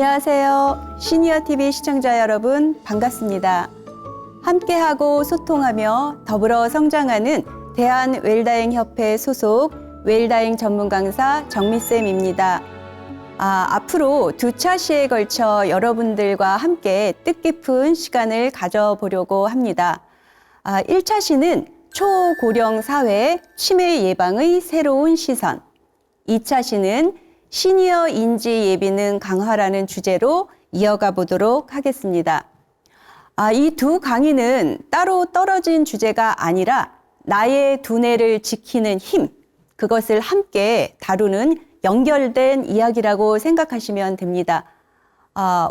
안녕하세요. 시니어TV 시청자 여러분 반갑습니다. 함께하고 소통하며 더불어 성장하는 대한웰다잉협회 소속 웰다잉 전문 강사 정미쌤입니다. 앞으로 두 차시에 걸쳐 여러분들과 함께 뜻깊은 시간을 가져보려고 합니다. 1차 시는 초고령 사회 치매 예방의 새로운 시선, 2차 시는 시니어 인지 예비능 강화라는 주제로 이어가 보도록 하겠습니다. 이 두 강의는 따로 떨어진 주제가 아니라 나의 두뇌를 지키는 힘, 그것을 함께 다루는 연결된 이야기라고 생각하시면 됩니다.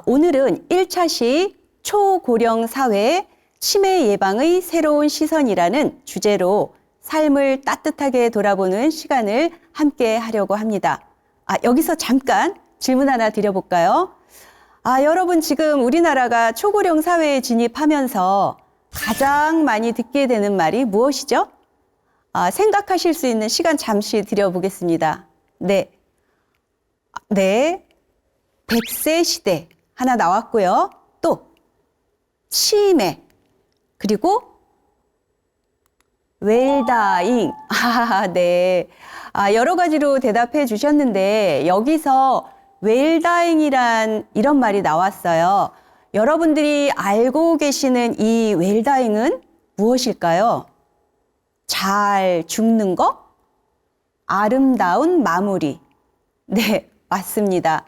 오늘은 1차 시 초고령 사회 치매 예방의 새로운 시선이라는 주제로 삶을 따뜻하게 돌아보는 시간을 함께 하려고 합니다. 여기서 잠깐 질문 하나 드려볼까요? 여러분 지금 우리나라가 초고령 사회에 진입하면서 가장 많이 듣게 되는 말이 무엇이죠? 생각하실 수 있는 시간 잠시 드려보겠습니다. 네. 100세 시대 하나 나왔고요. 또 치매, 그리고 웰다잉. 네. 여러 가지로 대답해 주셨는데 여기서 웰다잉이란 이런 말이 나왔어요. 여러분들이 알고 계시는 이 웰다잉은 무엇일까요? 잘 죽는 거? 아름다운 마무리. 네, 맞습니다.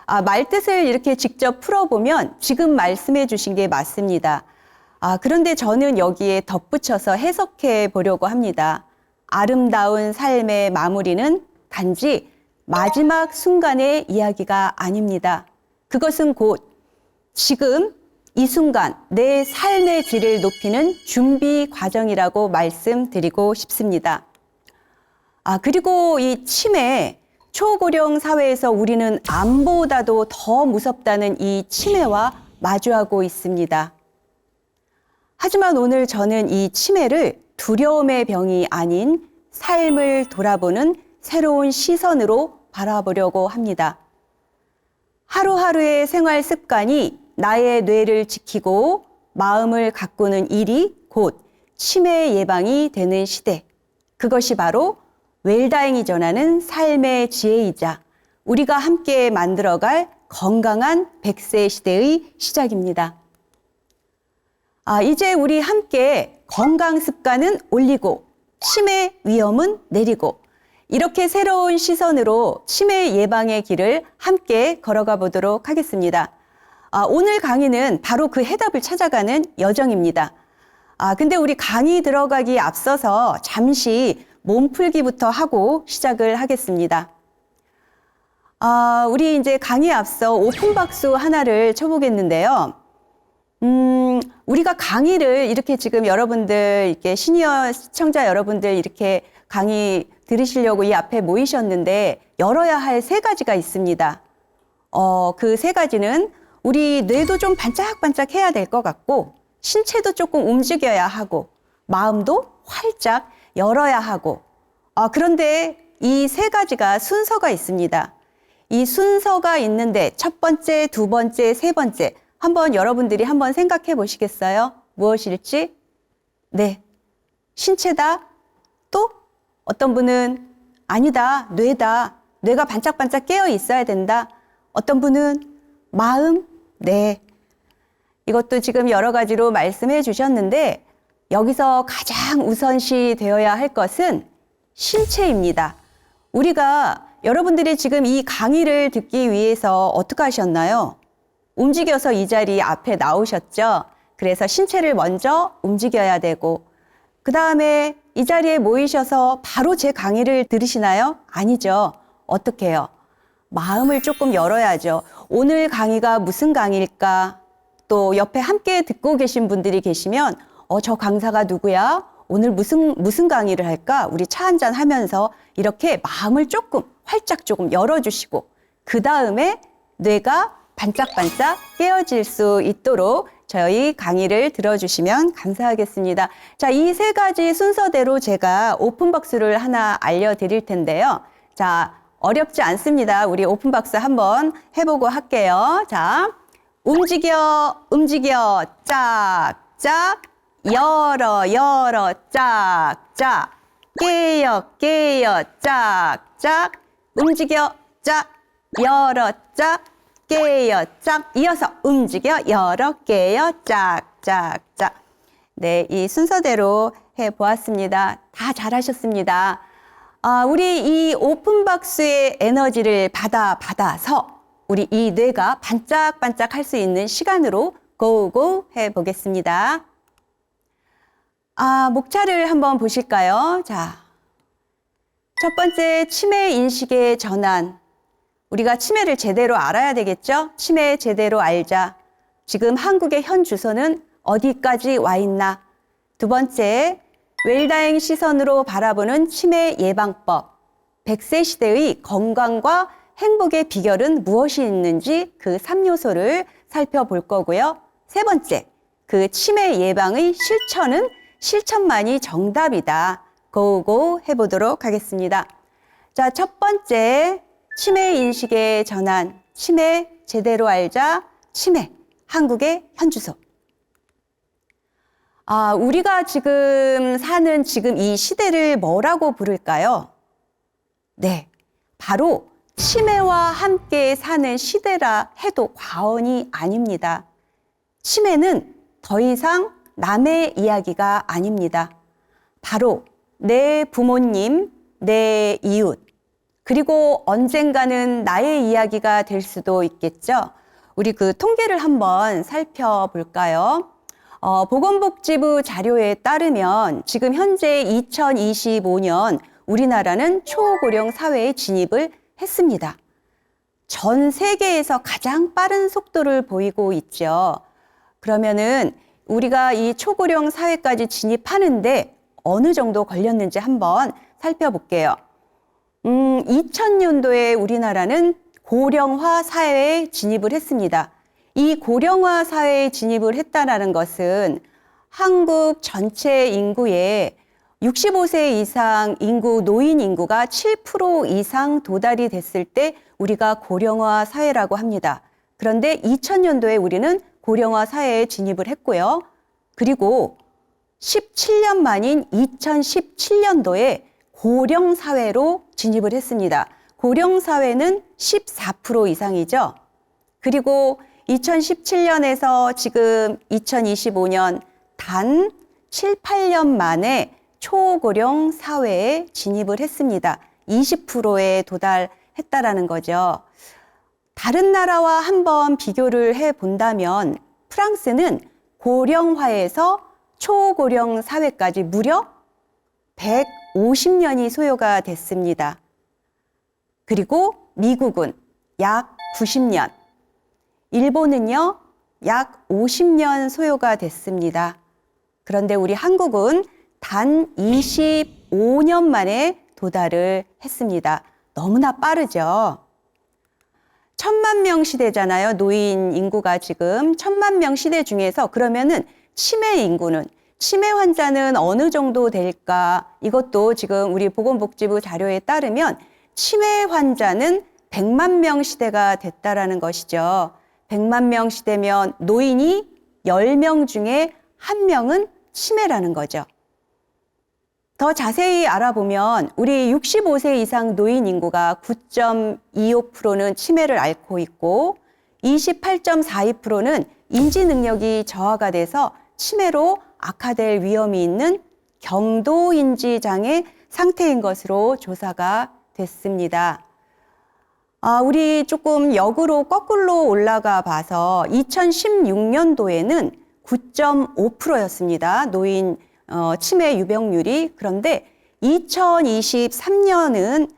말뜻을 이렇게 직접 풀어보면 지금 말씀해 주신 게 맞습니다. 그런데 저는 여기에 덧붙여서 해석해 보려고 합니다. 아름다운 삶의 마무리는 단지 마지막 순간의 이야기가 아닙니다. 그것은 곧 지금 이 순간 내 삶의 질을 높이는 준비 과정이라고 말씀드리고 싶습니다. 그리고 이 치매, 초고령 사회에서 우리는 암보다도 더 무섭다는 이 치매와 마주하고 있습니다. 하지만 오늘 저는 이 치매를 두려움의 병이 아닌 삶을 돌아보는 새로운 시선으로 바라보려고 합니다. 하루하루의 생활 습관이 나의 뇌를 지키고 마음을 가꾸는 일이 곧 치매 예방이 되는 시대. 그것이 바로 웰다잉이 전하는 삶의 지혜이자 우리가 함께 만들어갈 건강한 100세 시대의 시작입니다. 이제 우리 함께 건강 습관은 올리고 치매 위험은 내리고 이렇게 새로운 시선으로 치매 예방의 길을 함께 걸어가 보도록 하겠습니다. 오늘 강의는 바로 그 해답을 찾아가는 여정입니다. 근데 우리 강의 들어가기 앞서서 잠시 몸풀기부터 하고 시작을 하겠습니다. 우리 이제 강의에 앞서 오픈 박수 하나를 쳐보겠는데요. 우리가 강의를 이렇게 지금 여러분들, 이렇게 시니어 시청자 여러분들 이렇게 강의 들으시려고 이 앞에 모이셨는데 열어야 할 세 가지가 있습니다. 그 세 가지는 우리 뇌도 좀 반짝반짝 해야 될 것 같고, 신체도 조금 움직여야 하고, 마음도 활짝 열어야 하고, 그런데 이 세 가지가 순서가 있습니다. 이 순서가 있는데 첫 번째, 두 번째, 세 번째, 한번 여러분들이 한번 생각해 보시겠어요? 무엇일지? 네, 신체다. 또 어떤 분은 아니다, 뇌다. 뇌가 반짝반짝 깨어 있어야 된다. 어떤 분은 마음. 네, 이것도 지금 여러 가지로 말씀해 주셨는데 여기서 가장 우선시 되어야 할 것은 신체입니다. 우리가 여러분들이 지금 이 강의를 듣기 위해서 어떻게 하셨나요? 움직여서 이 자리 앞에 나오셨죠? 그래서 신체를 먼저 움직여야 되고, 그 다음에 이 자리에 모이셔서 바로 제 강의를 들으시나요? 아니죠. 어떻게 해요? 마음을 조금 열어야죠. 오늘 강의가 무슨 강의일까? 또 옆에 함께 듣고 계신 분들이 계시면 저 강사가 누구야? 오늘 무슨 강의를 할까? 우리 차 한잔 하면서 이렇게 마음을 조금 활짝 조금 열어주시고, 그 다음에 뇌가 반짝반짝 깨어질 수 있도록 저희 강의를 들어주시면 감사하겠습니다. 자, 이 세 가지 순서대로 제가 오픈박스를 하나 알려드릴 텐데요. 자, 어렵지 않습니다. 우리 오픈박스 한번 해보고 할게요. 자, 움직여, 움직여, 짝짝, 열어, 열어, 짝짝, 깨요, 깨요, 짝짝, 움직여, 짝, 열어, 짝, 깨요, 짝, 이어서 움직여, 열어, 깨요, 짝짝짝. 네, 이 순서대로 해보았습니다. 다 잘하셨습니다. 우리 이 오픈박스의 에너지를 받아서 우리 이 뇌가 반짝반짝 할 수 있는 시간으로 고고 해보겠습니다. 목차를 한번 보실까요? 자, 첫 번째 치매 인식의 전환. 우리가 치매를 제대로 알아야 되겠죠? 치매 제대로 알자. 지금 한국의 현 주소는 어디까지 와 있나? 두 번째, 웰다잉 시선으로 바라보는 치매 예방법. 100세 시대의 건강과 행복의 비결은 무엇이 있는지 그 3요소를 살펴볼 거고요. 세 번째, 그 치매 예방의 실천은 실천만이 정답이다. 고고 해보도록 하겠습니다. 자, 첫 번째, 치매 인식의 전환. 치매 제대로 알자. 치매, 한국의 현 주소. 우리가 지금 사는 지금 이 시대를 뭐라고 부를까요? 네, 바로 치매와 함께 사는 시대라 해도 과언이 아닙니다. 치매는 더 이상 남의 이야기가 아닙니다. 바로 내 부모님, 내 이웃, 그리고 언젠가는 나의 이야기가 될 수도 있겠죠. 우리 그 통계를 한번 살펴볼까요? 보건복지부 자료에 따르면 지금 현재 2025년 우리나라는 초고령 사회에 진입을 했습니다. 전 세계에서 가장 빠른 속도를 보이고 있죠. 그러면은 우리가 이 초고령 사회까지 진입하는데 어느 정도 걸렸는지 한번 살펴볼게요. 2000년도에 우리나라는 고령화 사회에 진입을 했습니다. 이 고령화 사회에 진입을 했다는 것은 한국 전체 인구의 65세 이상 인구, 노인 인구가 7% 이상 도달이 됐을 때 우리가 고령화 사회라고 합니다. 그런데 2000년도에 우리는 고령화 사회에 진입을 했고요. 그리고 17년 만인 2017년도에 고령 사회로 진입을 했습니다. 고령 사회는 14% 이상이죠. 그리고 2017년에서 지금 2025년 단 7, 8년 만에 초고령 사회에 진입을 했습니다. 20%에 도달했다라는 거죠. 다른 나라와 한번 비교를 해본다면 프랑스는 고령화에서 초고령 사회까지 무려 150년이 소요가 됐습니다. 그리고 미국은 약 90년, 일본은요, 약 50년 소요가 됐습니다. 그런데 우리 한국은 단 25년 만에 도달을 했습니다. 너무나 빠르죠. 1000만 명 시대잖아요. 노인 인구가 지금 1000만 명 시대 중에서 그러면은 치매 인구는, 치매 환자는 어느 정도 될까? 이것도 지금 우리 보건복지부 자료에 따르면 치매 환자는 100만 명 시대가 됐다라는 것이죠. 100만 명 시대면 노인이 10명 중에 1명은 치매라는 거죠. 더 자세히 알아보면 우리 65세 이상 노인 인구가 9.25%는 치매를 앓고 있고 28.42%는 인지 능력이 저하가 돼서 치매로 악화될 위험이 있는 경도인지 장애 상태인 것으로 조사가 됐습니다. 우리 조금 역으로 거꾸로 올라가 봐서 2016년도에는 9.5%였습니다. 노인 치매 유병률이. 그런데 2023년은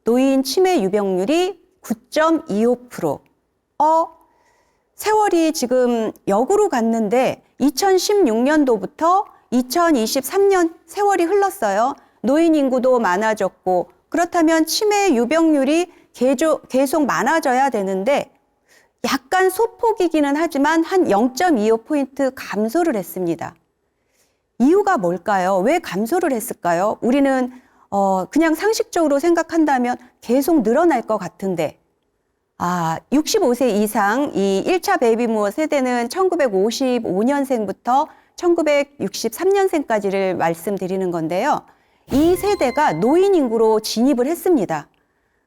노인 치매 유병률이 9.25%. 세월이 지금 역으로 갔는데 2016년도부터 2023년 세월이 흘렀어요. 노인 인구도 많아졌고 그렇다면 치매 유병률이 계속 많아져야 되는데 약간 소폭이기는 하지만 한 0.25포인트 감소를 했습니다. 이유가 뭘까요? 왜 감소를 했을까요? 우리는 그냥 상식적으로 생각한다면 계속 늘어날 것 같은데, 65세 이상 이 1차 베이비부머 세대는 1955년생부터 1963년생까지를 말씀드리는 건데요. 이 세대가 노인 인구로 진입을 했습니다.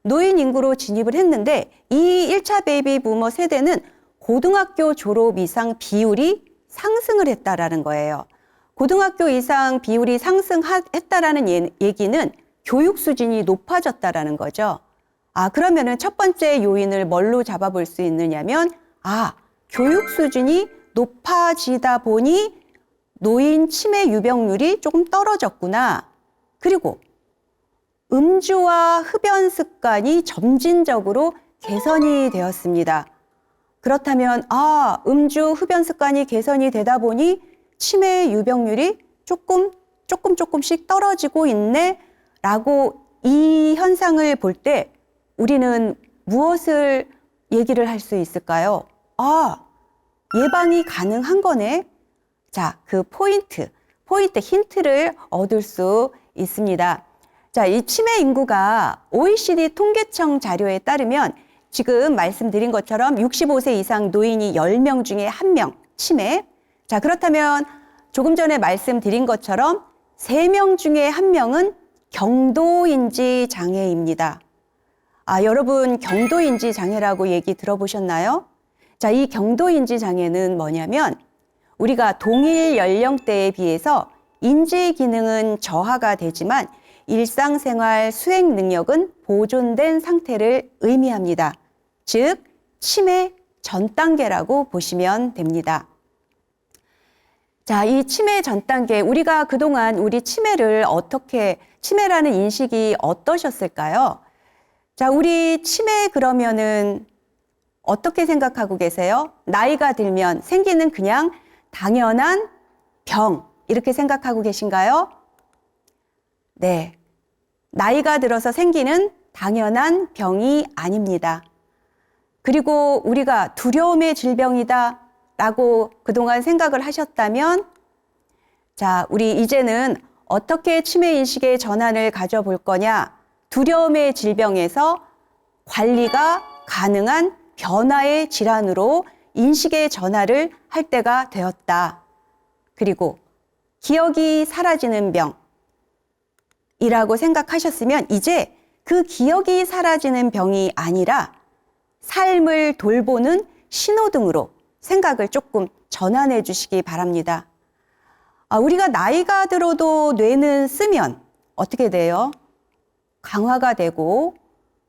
노인 인구로 진입을 했는데 이 1차 베이비부머 세대는 고등학교 졸업 이상 비율이 상승을 했다라는 거예요. 고등학교 이상 비율이 상승했다라는 얘기는 교육 수준이 높아졌다라는 거죠. 그러면은 첫 번째 요인을 뭘로 잡아볼 수 있느냐면, 교육 수준이 높아지다 보니 노인 치매 유병률이 조금 떨어졌구나. 그리고 음주와 흡연 습관이 점진적으로 개선이 되었습니다. 그렇다면, 음주, 흡연 습관이 개선이 되다 보니 치매 유병률이 조금씩 떨어지고 있네, 라고 이 현상을 볼 때 우리는 무엇을 얘기를 할 수 있을까요? 예방이 가능한 거네. 자, 그 포인트, 힌트를 얻을 수 있습니다. 자, 이 치매 인구가 OECD 통계청 자료에 따르면 지금 말씀드린 것처럼 65세 이상 노인이 10명 중에 1명 치매. 자, 그렇다면 조금 전에 말씀드린 것처럼 3명 중에 1명은 경도인지 장애입니다. 여러분 경도인지 장애라고 얘기 들어보셨나요? 자, 이 경도인지 장애는 뭐냐면 우리가 동일 연령대에 비해서 인지 기능은 저하가 되지만 일상생활 수행 능력은 보존된 상태를 의미합니다. 즉, 치매 전 단계라고 보시면 됩니다. 자, 이 치매 전 단계, 우리가 그동안 우리 치매라는 인식이 어떠셨을까요? 자, 우리 치매 그러면은 어떻게 생각하고 계세요? 나이가 들면 생기는 그냥 당연한 병, 이렇게 생각하고 계신가요? 네. 나이가 들어서 생기는 당연한 병이 아닙니다. 그리고 우리가 두려움의 질병이다 라고 그동안 생각을 하셨다면, 자, 우리 이제는 어떻게 치매 인식의 전환을 가져볼 거냐? 두려움의 질병에서 관리가 가능한 변화의 질환으로 인식의 전환을 할 때가 되었다. 그리고 기억이 사라지는 병이라고 생각하셨으면 이제 그 기억이 사라지는 병이 아니라 삶을 돌보는 신호등으로 생각을 조금 전환해 주시기 바랍니다. 우리가 나이가 들어도 뇌는 쓰면 어떻게 돼요? 강화가 되고,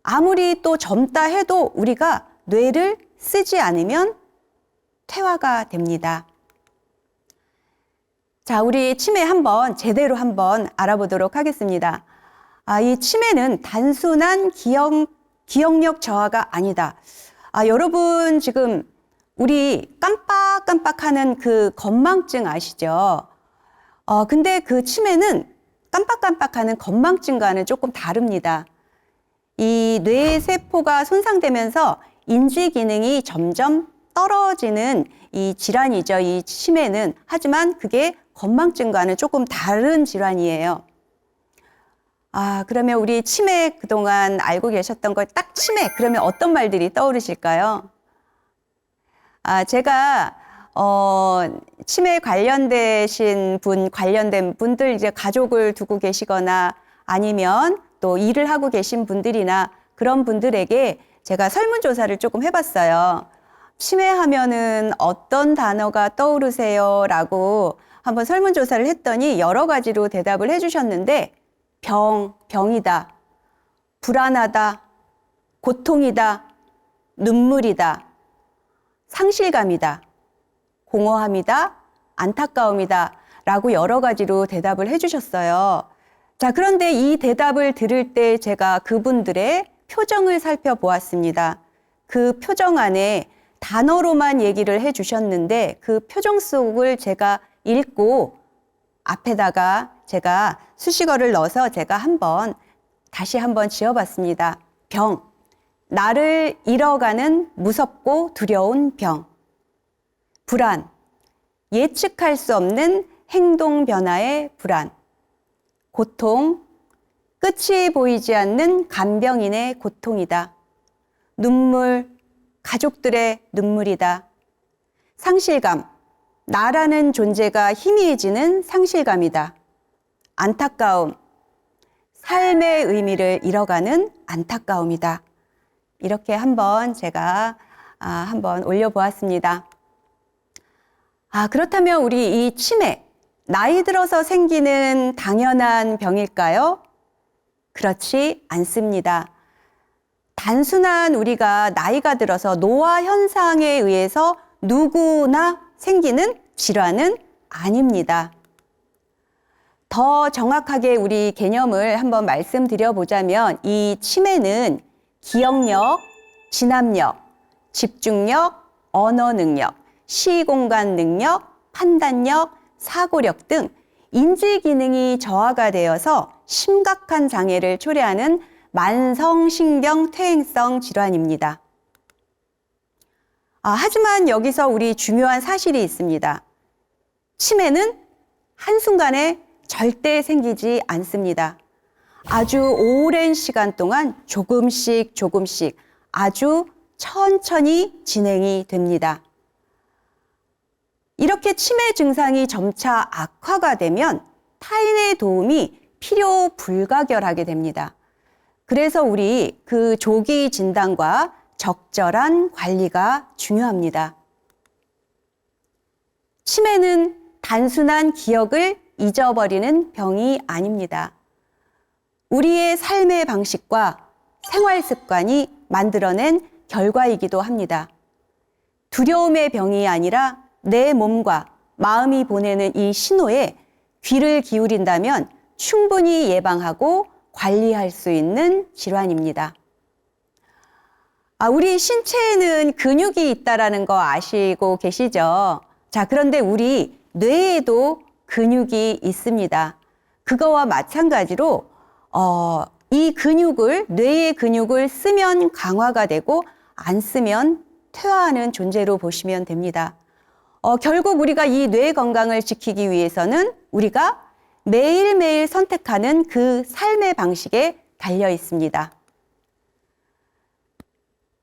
아무리 또 젊다 해도 우리가 뇌를 쓰지 않으면 퇴화가 됩니다. 자, 우리 치매 제대로 한번 알아보도록 하겠습니다. 이 치매는 단순한 기억력 저하가 아니다. 여러분 지금 우리 깜빡깜빡하는 그 건망증 아시죠? 근데 그 치매는 깜빡깜빡하는 건망증과는 조금 다릅니다. 이 뇌세포가 손상되면서 인지 기능이 점점 떨어지는 이 질환이죠. 이 치매는. 하지만 그게 건망증과는 조금 다른 질환이에요. 그러면 우리 치매 그동안 알고 계셨던 걸 딱 치매 그러면 어떤 말들이 떠오르실까요? 제가 치매 관련된 분들, 이제 가족을 두고 계시거나 아니면 또 일을 하고 계신 분들이나 그런 분들에게 제가 설문조사를 조금 해봤어요. 치매하면은 어떤 단어가 떠오르세요? 라고 한번 설문조사를 했더니 여러 가지로 대답을 해주셨는데, 병이다, 불안하다, 고통이다, 눈물이다, 상실감이다, 공허함이다, 안타까움이다 라고 여러 가지로 대답을 해주셨어요. 자, 그런데 이 대답을 들을 때 제가 그분들의 표정을 살펴보았습니다. 그 표정 안에 단어로만 얘기를 해주셨는데 그 표정 속을 제가 읽고 앞에다가 제가 수식어를 넣어서 제가 다시 한번 지어봤습니다. 병, 나를 잃어가는 무섭고 두려운 병. 불안, 예측할 수 없는 행동 변화의 불안. 고통, 끝이 보이지 않는 간병인의 고통이다. 눈물, 가족들의 눈물이다. 상실감, 나라는 존재가 희미해지는 상실감이다. 안타까움, 삶의 의미를 잃어가는 안타까움이다. 이렇게 한번 제가 한번 올려보았습니다. 그렇다면 우리 이 치매, 나이 들어서 생기는 당연한 병일까요? 그렇지 않습니다. 단순한 우리가 나이가 들어서 노화 현상에 의해서 누구나 생기는 질환은 아닙니다. 더 정확하게 우리 개념을 한번 말씀드려 보자면 이 치매는 기억력, 진압력, 집중력, 언어 능력, 시공간 능력, 판단력, 사고력 등 인지 기능이 저하가 되어서 심각한 장애를 초래하는 만성신경 퇴행성 질환입니다. 하지만 여기서 우리 중요한 사실이 있습니다. 치매는 한순간에 절대 생기지 않습니다. 아주 오랜 시간 동안 조금씩 아주 천천히 진행이 됩니다. 이렇게 치매 증상이 점차 악화가 되면 타인의 도움이 필요 불가결하게 됩니다. 그래서 우리 그 조기 진단과 적절한 관리가 중요합니다. 치매는 단순한 기억을 잊어버리는 병이 아닙니다. 우리의 삶의 방식과 생활 습관이 만들어낸 결과이기도 합니다. 두려움의 병이 아니라 내 몸과 마음이 보내는 이 신호에 귀를 기울인다면 충분히 예방하고 관리할 수 있는 질환입니다. 우리 신체에는 근육이 있다라는 거 아시고 계시죠? 자, 그런데 우리 뇌에도 근육이 있습니다. 그거와 마찬가지로 이 근육을, 뇌의 근육을 쓰면 강화가 되고 안 쓰면 퇴화하는 존재로 보시면 됩니다. 결국 우리가 이 뇌 건강을 지키기 위해서는 우리가 매일매일 선택하는 그 삶의 방식에 달려 있습니다.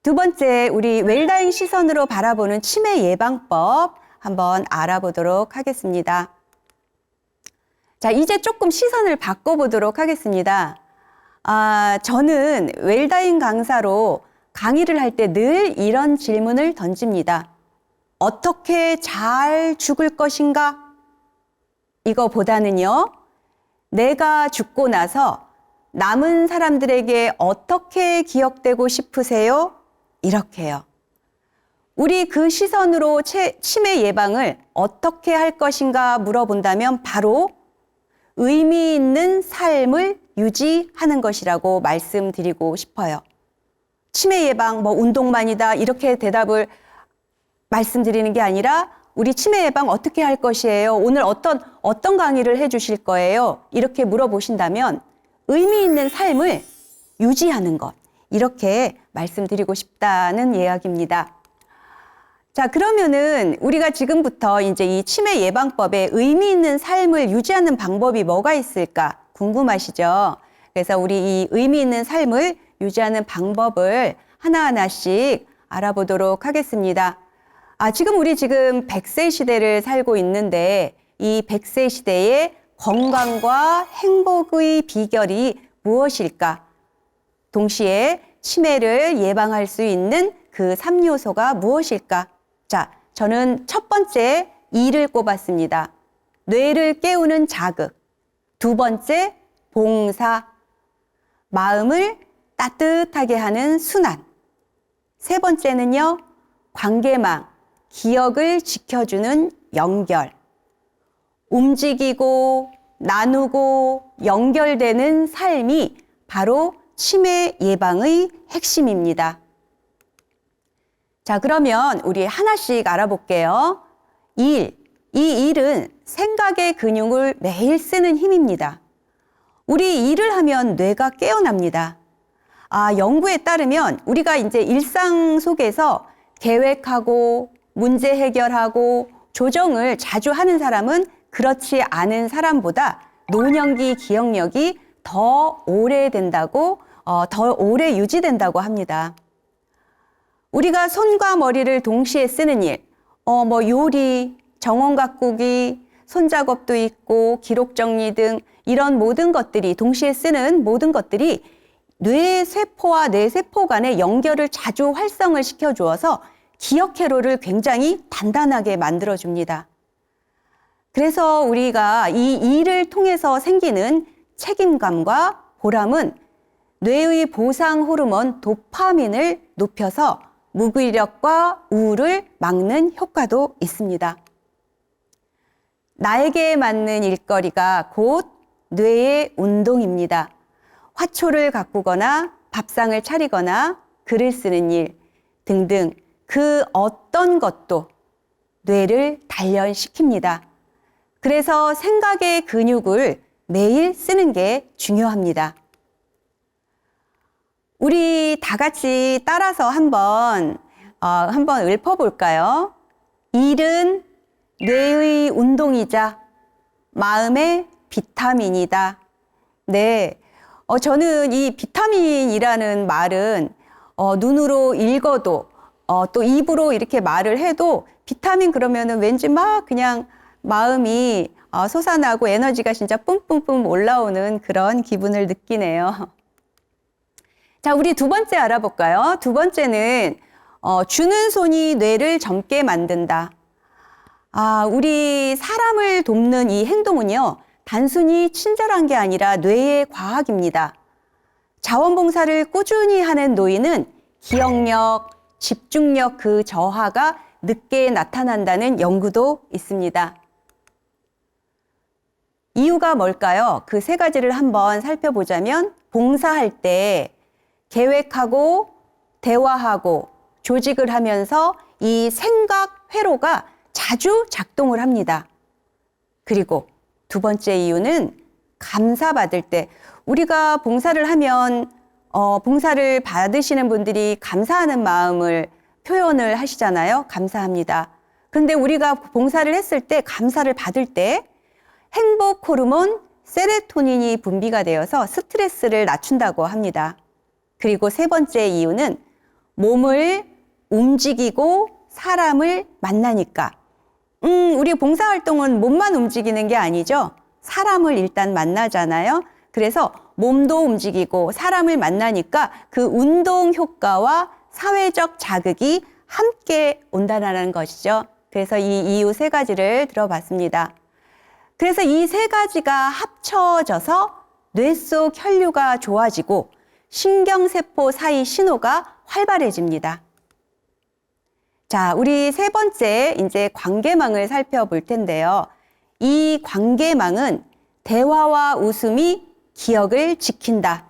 두 번째, 우리 웰다잉 시선으로 바라보는 치매 예방법 한번 알아보도록 하겠습니다. 자, 이제 조금 시선을 바꿔보도록 하겠습니다. 저는 웰다잉 강사로 강의를 할 때 늘 이런 질문을 던집니다. 어떻게 잘 죽을 것인가? 이거보다는요, 내가 죽고 나서 남은 사람들에게 어떻게 기억되고 싶으세요? 이렇게요. 우리 그 시선으로 치매 예방을 어떻게 할 것인가 물어본다면 바로 의미 있는 삶을 유지하는 것이라고 말씀드리고 싶어요. 치매 예방, 운동만이다 이렇게 대답을 말씀드리는 게 아니라 우리 치매 예방 어떻게 할 것이에요? 오늘 어떤 강의를 해 주실 거예요? 이렇게 물어보신다면 의미 있는 삶을 유지하는 것, 이렇게 말씀드리고 싶다는 이야기입니다. 자, 그러면은 우리가 지금부터 이제 이 치매 예방법에 의미 있는 삶을 유지하는 방법이 뭐가 있을까 궁금하시죠? 그래서 우리 이 의미 있는 삶을 유지하는 방법을 하나하나씩 알아보도록 하겠습니다. 지금 우리 100세 시대를 살고 있는데 이 100세 시대의 건강과 행복의 비결이 무엇일까? 동시에 치매를 예방할 수 있는 그 3요소가 무엇일까? 자, 저는 첫 번째 이를 꼽았습니다. 뇌를 깨우는 자극. 두 번째, 봉사. 마음을 따뜻하게 하는 순환. 세 번째는요, 관계망. 기억을 지켜주는 연결. 움직이고 나누고 연결되는 삶이 바로 치매 예방의 핵심입니다. 자, 그러면 우리 하나씩 알아볼게요. 이 일은 생각의 근육을 매일 쓰는 힘입니다. 우리 일을 하면 뇌가 깨어납니다. 연구에 따르면 우리가 이제 일상 속에서 계획하고 문제 해결하고 조정을 자주 하는 사람은 그렇지 않은 사람보다 노년기 기억력이 더 오래 된다고, 더 오래 유지된다고 합니다. 우리가 손과 머리를 동시에 쓰는 일, 요리, 정원 가꾸기, 손작업도 있고 기록 정리 등 이런 모든 것들이 동시에 쓰는 모든 것들이 뇌세포와 뇌세포 간의 연결을 자주 활성을 시켜주어서 기억 회로를 굉장히 단단하게 만들어줍니다. 그래서 우리가 이 일을 통해서 생기는 책임감과 보람은 뇌의 보상 호르몬 도파민을 높여서 무기력과 우울을 막는 효과도 있습니다. 나에게 맞는 일거리가 곧 뇌의 운동입니다. 화초를 가꾸거나 밥상을 차리거나 글을 쓰는 일 등등 그 어떤 것도 뇌를 단련시킵니다. 그래서 생각의 근육을 매일 쓰는 게 중요합니다. 우리 다 같이 따라서 한번 읊어볼까요? 일은 뇌의 운동이자 마음의 비타민이다. 네, 저는 이 비타민이라는 말은 눈으로 읽어도 또 입으로 이렇게 말을 해도 비타민 그러면은 왠지 막 그냥 마음이 솟아나고 에너지가 진짜 뿜뿜뿜 올라오는 그런 기분을 느끼네요. 자, 우리 두 번째 알아볼까요? 두 번째는 주는 손이 뇌를 젊게 만든다. 우리 사람을 돕는 이 행동은요, 단순히 친절한 게 아니라 뇌의 과학입니다. 자원봉사를 꾸준히 하는 노인은 기억력, 집중력 그 저하가 늦게 나타난다는 연구도 있습니다. 이유가 뭘까요? 그 세 가지를 한번 살펴보자면 봉사할 때 계획하고 대화하고 조직을 하면서 이 생각 회로가 자주 작동을 합니다. 그리고 두 번째 이유는 감사받을 때 우리가 봉사를 하면 봉사를 받으시는 분들이 감사하는 마음을 표현을 하시잖아요. 감사합니다. 근데 우리가 봉사를 했을 때 감사를 받을 때 행복 호르몬 세로토닌이 분비가 되어서 스트레스를 낮춘다고 합니다. 그리고 세 번째 이유는 몸을 움직이고 사람을 만나니까. 우리 봉사활동은 몸만 움직이는 게 아니죠. 사람을 일단 만나잖아요. 그래서 몸도 움직이고 사람을 만나니까 그 운동 효과와 사회적 자극이 함께 온다는 것이죠. 그래서 이 이유 세 가지를 들어봤습니다. 그래서 이 세 가지가 합쳐져서 뇌 속 혈류가 좋아지고 신경세포 사이 신호가 활발해집니다. 자, 우리 세 번째 이제 관계망을 살펴볼 텐데요. 이 관계망은 대화와 웃음이 기억을 지킨다.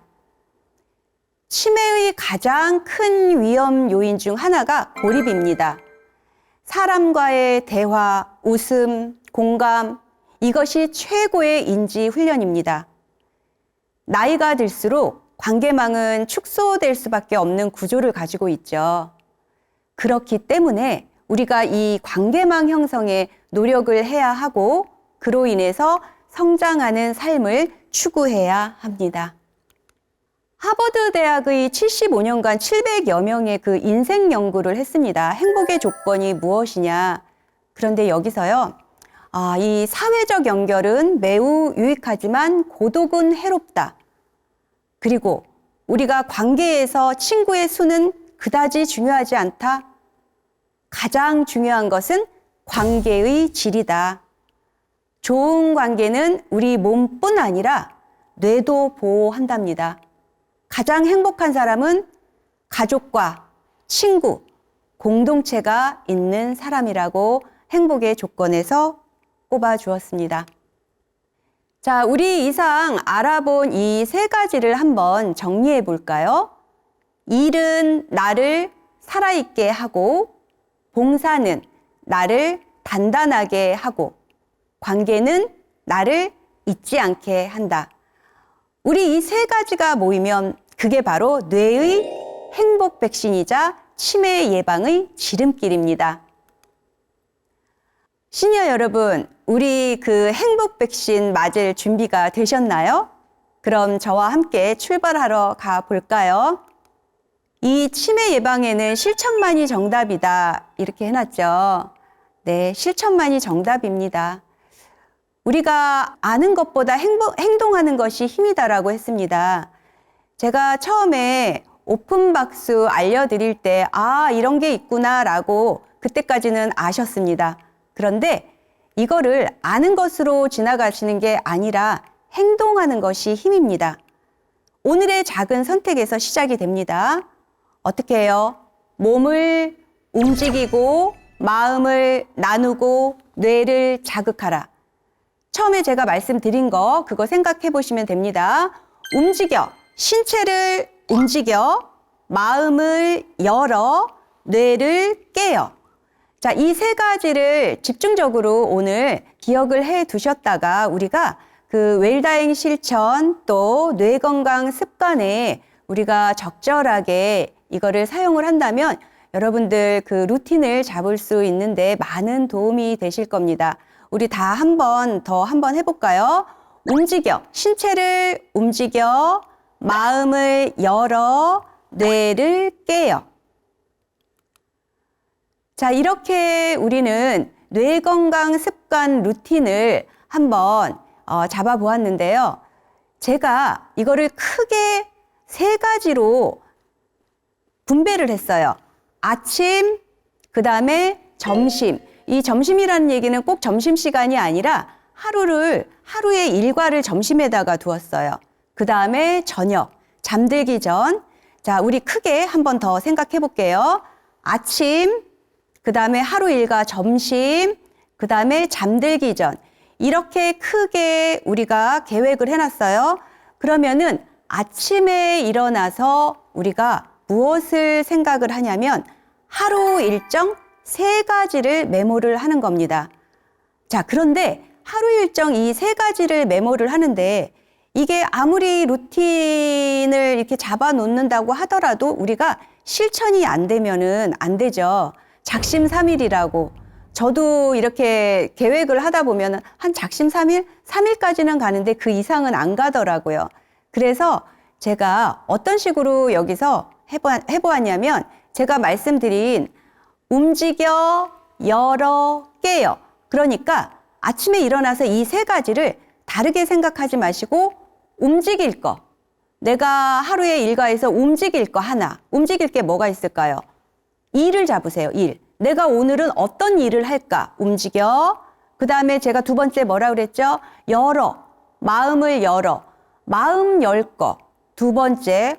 치매의 가장 큰 위험 요인 중 하나가 고립입니다. 사람과의 대화, 웃음, 공감, 이것이 최고의 인지 훈련입니다. 나이가 들수록 관계망은 축소될 수밖에 없는 구조를 가지고 있죠. 그렇기 때문에 우리가 이 관계망 형성에 노력을 해야 하고 그로 인해서 성장하는 삶을 추구해야 합니다. 하버드 대학의 75년간 700여 명의 그 인생 연구를 했습니다. 행복의 조건이 무엇이냐. 그런데 여기서요, 이 사회적 연결은 매우 유익하지만 고독은 해롭다. 그리고 우리가 관계에서 친구의 수는 그다지 중요하지 않다. 가장 중요한 것은 관계의 질이다. 좋은 관계는 우리 몸뿐 아니라 뇌도 보호한답니다. 가장 행복한 사람은 가족과 친구, 공동체가 있는 사람이라고 행복의 조건에서 꼽아 주었습니다. 자, 우리 이상 알아본 이 세 가지를 한번 정리해 볼까요? 일은 나를 살아있게 하고, 봉사는 나를 단단하게 하고, 관계는 나를 잊지 않게 한다. 우리 이 세 가지가 모이면 그게 바로 뇌의 행복 백신이자 치매 예방의 지름길입니다. 시니어 여러분, 우리 그 행복 백신 맞을 준비가 되셨나요? 그럼 저와 함께 출발하러 가 볼까요? 이 치매 예방에는 실천만이 정답이다. 이렇게 해놨죠. 네, 실천만이 정답입니다. 우리가 아는 것보다 행동하는 것이 힘이다라고 했습니다. 제가 처음에 오픈박스 알려드릴 때, 아, 이런 게 있구나라고 그때까지는 아셨습니다. 그런데 이거를 아는 것으로 지나가시는 게 아니라 행동하는 것이 힘입니다. 오늘의 작은 선택에서 시작이 됩니다. 어떻게 해요? 몸을 움직이고 마음을 나누고 뇌를 자극하라. 처음에 제가 말씀드린 거 그거 생각해 보시면 됩니다. 움직여, 신체를 움직여, 마음을 열어, 뇌를 깨요. 자, 이 세 가지를 집중적으로 오늘 기억을 해 두셨다가 우리가 그 웰다잉 실천 또 뇌건강 습관에 우리가 적절하게 이거를 사용을 한다면 여러분들 그 루틴을 잡을 수 있는데 많은 도움이 되실 겁니다. 우리 다 한번 해볼까요? 움직여, 신체를 움직여, 마음을 열어, 뇌를 깨요. 자, 이렇게 우리는 뇌건강 습관 루틴을 한번 잡아보았는데요. 제가 이거를 크게 세 가지로 분배를 했어요. 아침, 그 다음에 점심. 이 점심이라는 얘기는 꼭 점심시간이 아니라 하루의 일과를 점심에다가 두었어요. 그 다음에 저녁, 잠들기 전. 자, 우리 크게 한 번 더 생각해 볼게요. 아침, 그 다음에 하루 일과 점심, 그 다음에 잠들기 전. 이렇게 크게 우리가 계획을 해놨어요. 그러면은 아침에 일어나서 우리가 무엇을 생각을 하냐면 하루 일정 세 가지를 메모를 하는 겁니다. 자, 그런데 하루 일정 이 세 가지를 메모를 하는데 이게 아무리 루틴을 이렇게 잡아 놓는다고 하더라도 우리가 실천이 안 되면은 안 되죠. 작심삼일이라고. 저도 이렇게 계획을 하다 보면 한 작심삼일? 3일까지는 가는데 그 이상은 안 가더라고요. 그래서 제가 어떤 식으로 여기서 해보았냐면 제가 말씀드린 움직여, 열어, 깨요. 그러니까 아침에 일어나서 이 세 가지를 다르게 생각하지 마시고 움직일 거. 내가 하루의 일과에서 움직일 거 하나. 움직일 게 뭐가 있을까요? 일을 잡으세요, 일. 내가 오늘은 어떤 일을 할까? 움직여. 그 다음에 제가 두 번째 뭐라 그랬죠? 열어. 마음을 열어. 마음 열 거. 두 번째.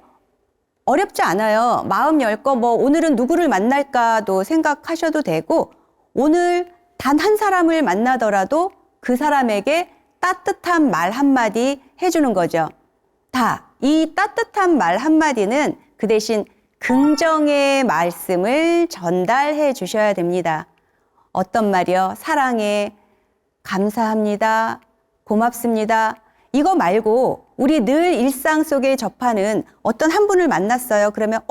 어렵지 않아요. 마음 열 거, 오늘은 누구를 만날까도 생각하셔도 되고, 오늘 단 한 사람을 만나더라도 그 사람에게 따뜻한 말 한마디 해주는 거죠. 이 따뜻한 말 한마디는 그 대신 긍정의 말씀을 전달해 주셔야 됩니다. 어떤 말이요? 사랑해, 감사합니다, 고맙습니다. 이거 말고 우리 늘 일상 속에 접하는 어떤 한 분을 만났어요. 그러면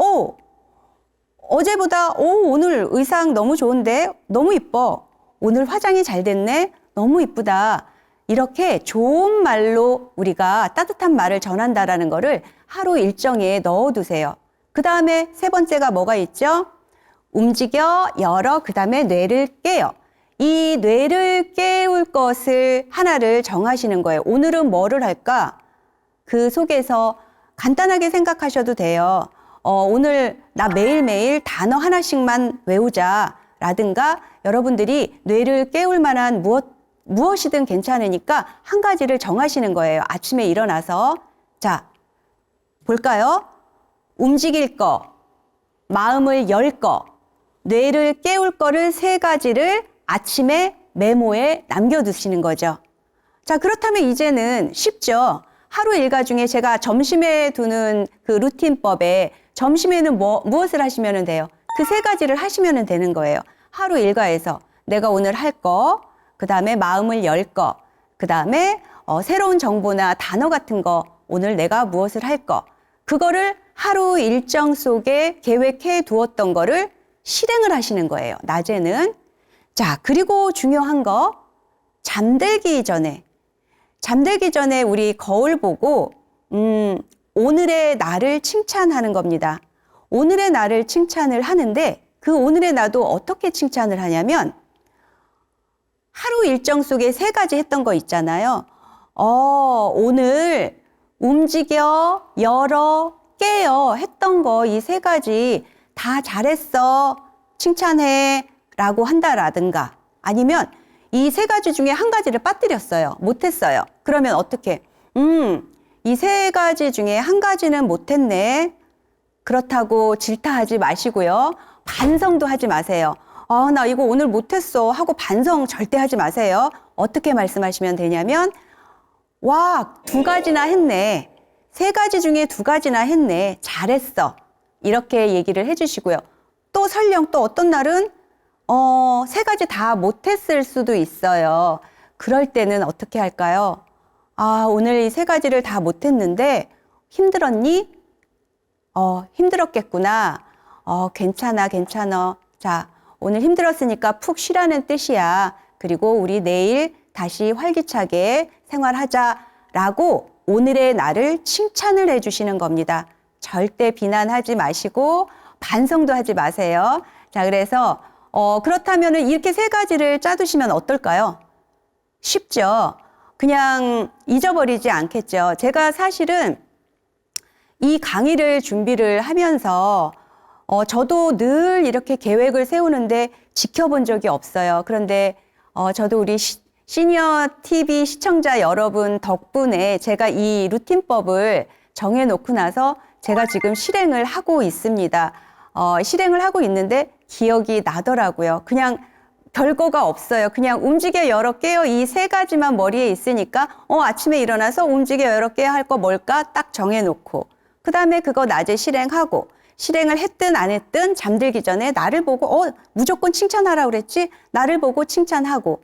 어제보다 오늘 의상 너무 좋은데? 너무 이뻐. 오늘 화장이 잘 됐네? 너무 이쁘다. 이렇게 좋은 말로 우리가 따뜻한 말을 전한다라는 거를 하루 일정에 넣어두세요. 그 다음에 세 번째가 뭐가 있죠? 움직여, 열어, 그 다음에 뇌를 깨요. 이 뇌를 깨울 것을 하나를 정하시는 거예요. 오늘은 뭐를 할까? 그 속에서 간단하게 생각하셔도 돼요. 오늘 나 매일매일 단어 하나씩만 외우자 라든가 여러분들이 뇌를 깨울 만한 무엇이든 괜찮으니까 한 가지를 정하시는 거예요. 아침에 일어나서. 자, 볼까요? 움직일 거, 마음을 열 거, 뇌를 깨울 거를 세 가지를 아침에 메모에 남겨두시는 거죠. 자, 그렇다면 이제는 쉽죠. 하루 일과 중에 제가 점심에 두는 그 루틴법에 점심에는 무엇을 하시면 돼요? 그 세 가지를 하시면 되는 거예요. 하루 일과에서 내가 오늘 할 거, 그 다음에 마음을 열 거, 그 다음에 새로운 정보나 단어 같은 거, 오늘 내가 무엇을 할 거, 그거를 하루 일정 속에 계획해 두었던 거를 실행을 하시는 거예요. 낮에는. 자, 그리고 중요한 거, 잠들기 전에 우리 거울 보고 오늘의 나를 칭찬하는 겁니다. 오늘의 나를 칭찬을 하는데 그 오늘의 나도 어떻게 칭찬을 하냐면 하루 일정 속에 3가지 했던 거 있잖아요. 오늘 움직여, 열어, 깨요 했던 거 이 3가지 다 잘했어, 칭찬해 라고 한다라든가 아니면 이 3가지 중에 1가지를 빠뜨렸어요. 못했어요. 그러면 어떻게? 이 3가지 중에 1가지는 못했네. 그렇다고 질타하지 마시고요. 반성도 하지 마세요. 나 이거 오늘 못했어 하고 반성 절대 하지 마세요. 어떻게 말씀하시면 되냐면 와, 2가지나 했네. 3가지 중에 2가지나 했네. 잘했어. 이렇게 얘기를 해주시고요. 또 설령 또 어떤 날은 3가지 다 못했을 수도 있어요. 그럴 때는 어떻게 할까요? 오늘 이 3가지를 다 못했는데 힘들었니? 힘들었겠구나. 괜찮아. 자, 오늘 힘들었으니까 푹 쉬라는 뜻이야. 그리고 우리 내일 다시 활기차게 생활하자라고 오늘의 나를 칭찬을 해주시는 겁니다. 절대 비난하지 마시고 반성도 하지 마세요. 자, 그래서 그렇다면 이렇게 3가지를 짜두시면 어떨까요? 쉽죠? 그냥 잊어버리지 않겠죠. 제가 사실은 이 강의를 준비를 하면서 저도 늘 이렇게 계획을 세우는데 지켜본 적이 없어요. 그런데 저도 우리 시니어 TV 시청자 여러분 덕분에 제가 이 루틴법을 정해놓고 나서 제가 지금 실행을 하고 있습니다. 실행을 하고 있는데 기억이 나더라고요. 그냥 별거가 없어요. 그냥 움직여, 열어, 깨요 이 3가지만 머리에 있으니까 아침에 일어나서 움직여, 열어, 깨야 할 거 뭘까 딱 정해놓고 그 다음에 그거 낮에 실행하고 실행을 했든 안 했든 잠들기 전에 나를 보고 무조건 칭찬하라고 그랬지? 나를 보고 칭찬하고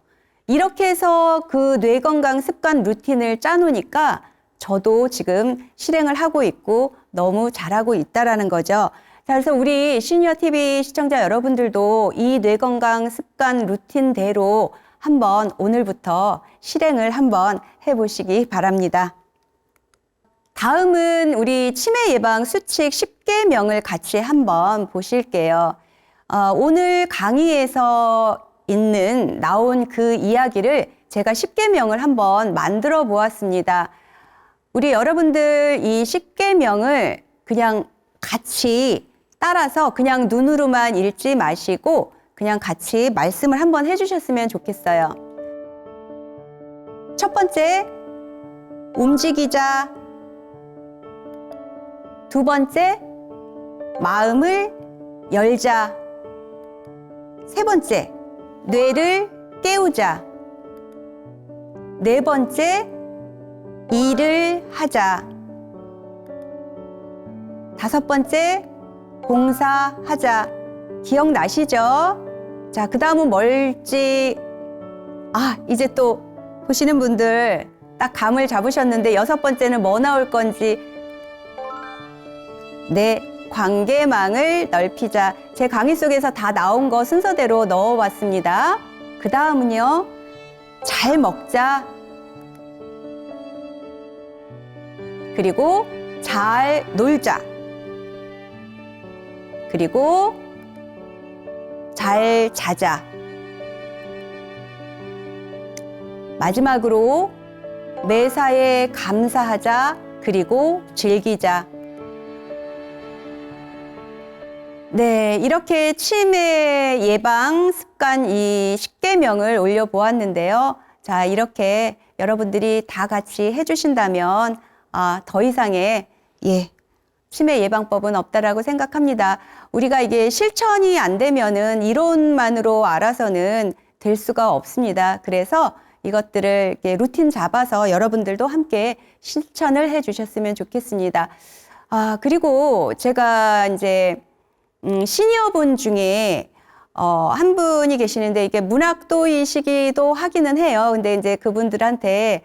이렇게 해서 그 뇌건강 습관 루틴을 짜놓으니까 저도 지금 실행을 하고 있고 너무 잘하고 있다라는 거죠. 자, 그래서 우리 시니어 TV 시청자 여러분들도 이 뇌건강 습관 루틴대로 한번 오늘부터 실행을 한번 해보시기 바랍니다. 다음은 우리 치매 예방 수칙 10개명을 같이 한번 보실게요. 오늘 강의에서 나온 그 이야기를 제가 10개명을 한번 만들어 보았습니다. 우리 여러분들 이 10개명을 그냥 같이 따라서 그냥 눈으로만 읽지 마시고 그냥 같이 말씀을 한번 해주셨으면 좋겠어요. 첫 번째, 움직이자. 2번째, 마음을 열자. 3번째, 뇌를 깨우자. 4번째, 일을 하자. 5번째, 봉사하자. 기억나시죠? 자, 그 다음은 뭘지, 이제 또 보시는 분들 딱 감을 잡으셨는데 6번째는 뭐 나올 건지. 네, 관계망을 넓히자. 제 강의 속에서 다 나온 거 순서대로 넣어봤습니다. 그 다음은요, 잘 먹자. 그리고 잘 놀자. 그리고 잘 자자. 마지막으로 매사에 감사하자. 그리고 즐기자. 네, 이렇게 치매 예방 습관 이 10개명을 올려보았는데요. 자, 이렇게 여러분들이 다 같이 해주신다면 더 이상의 치매 예방법은 없다라고 생각합니다. 우리가 이게 실천이 안 되면은 이론만으로 알아서는 될 수가 없습니다. 그래서 이것들을 이렇게 루틴 잡아서 여러분들도 함께 실천을 해주셨으면 좋겠습니다. 그리고 제가 이제 시니어분 중에 한 분이 계시는데 이게 문학도이시기도 하기는 해요. 근데 이제 그분들한테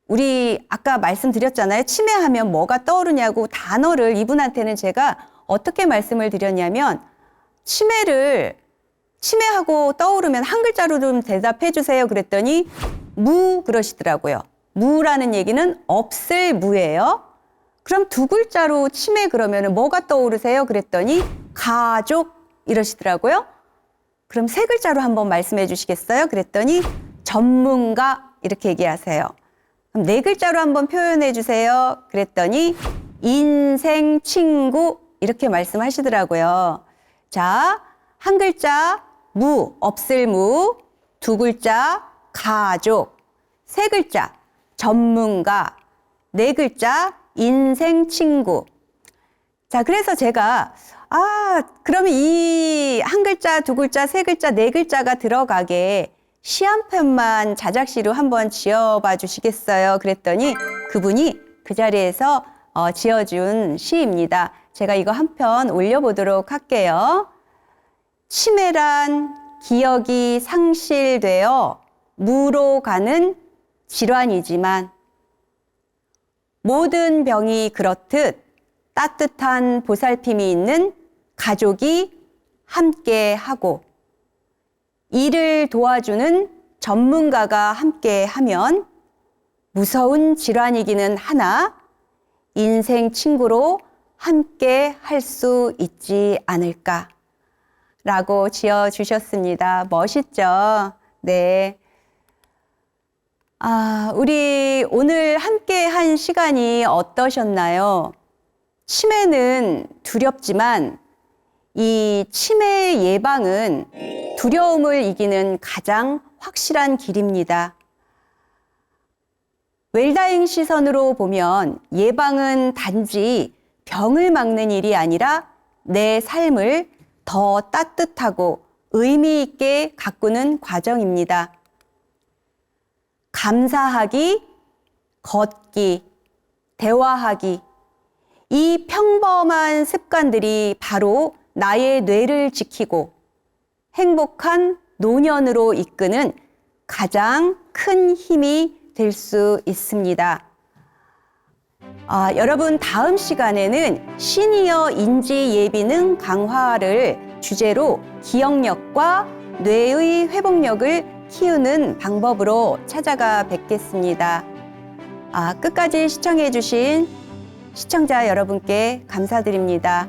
우리 아까 말씀드렸잖아요. 치매하면 뭐가 떠오르냐고 단어를 이분한테는 제가 어떻게 말씀을 드렸냐면 치매하고 떠오르면 한 글자로 좀 대답해 주세요. 그랬더니 무 그러시더라고요. 무라는 얘기는 없을 무예요. 그럼 두 글자로 치매 그러면 뭐가 떠오르세요? 그랬더니 가족 이러시더라고요. 그럼 세 글자로 한번 말씀해 주시겠어요? 그랬더니 전문가 이렇게 얘기하세요. 그럼 네 글자로 한번 표현해 주세요. 그랬더니 인생 친구 이렇게 말씀하시더라고요. 자, 한 글자 무, 없을 무, 두 글자 가족, 세 글자 전문가, 네 글자 인생 친구. 자, 그래서 제가 그러면 이 한 글자, 두 글자, 세 글자, 네 글자가 들어가게 시 한 편만 자작시로 한번 지어봐 주시겠어요? 그랬더니 그분이 그 자리에서 지어준 시입니다. 제가 이거 한 편 올려보도록 할게요. 치매란 기억이 상실되어 무로 가는 질환이지만 모든 병이 그렇듯 따뜻한 보살핌이 있는 가족이 함께하고 이를 도와주는 전문가가 함께하면 무서운 질환이기는 하나 인생 친구로 함께 할 수 있지 않을까 라고 지어주셨습니다. 멋있죠? 네. 우리 오늘 함께 한 시간이 어떠셨나요? 치매는 두렵지만 이 치매 예방은 두려움을 이기는 가장 확실한 길입니다. 웰다잉 시선으로 보면 예방은 단지 병을 막는 일이 아니라 내 삶을 더 따뜻하고 의미 있게 가꾸는 과정입니다. 감사하기, 걷기, 대화하기, 이 평범한 습관들이 바로 나의 뇌를 지키고 행복한 노년으로 이끄는 가장 큰 힘이 될 수 있습니다. 여러분 다음 시간에는 시니어 인지 예비능 강화를 주제로 기억력과 뇌의 회복력을 키우는 방법으로 찾아가 뵙겠습니다. 끝까지 시청해 주신 시청자 여러분께 감사드립니다.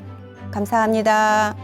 감사합니다.